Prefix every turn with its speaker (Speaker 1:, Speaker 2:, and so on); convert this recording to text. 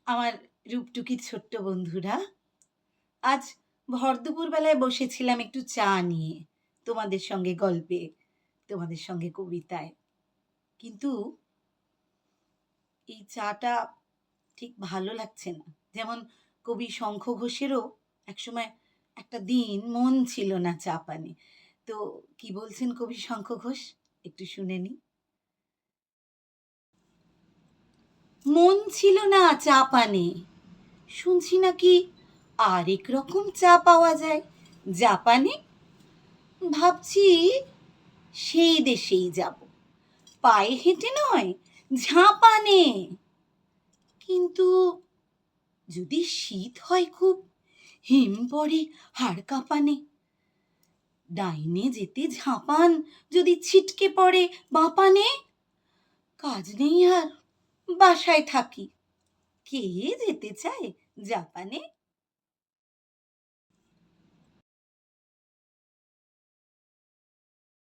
Speaker 1: আমার রূপটুকি ছোট্ট বন্ধুরা, আজ ভর দুপুরবেলায় বসেছিলাম একটু চা নিয়ে, তোমাদের সঙ্গে গল্পে, তোমাদের সঙ্গে কবিতায়। কিন্তু এই চাটা ঠিক ভালো লাগছে না। যেমন কবি শঙ্খ ঘোষেরও একসময় একটা দিন মন ছিল না চা পানে। তো কি বলছেন কবি শঙ্খ ঘোষ? একটু শুনে নিই। মন ছিল না চা পানে, শুনছি নাকি আরেক রকম চা পাওয়া যায় জাপানে। ভাবছি সেই দেশেই যাব, পায়ে হেঁটে নয়, ঝাঁপানে। কিন্তু যদি শীত হয় খুব, হিম পড়ে হাড় কাঁপানে। ডাইনে যেতে ঝাঁপান, যদি ছিটকে পড়ে বাঁপানে। কাজ নেই আর, বাসায় থাকি, কে যেতে চায় জাপানে।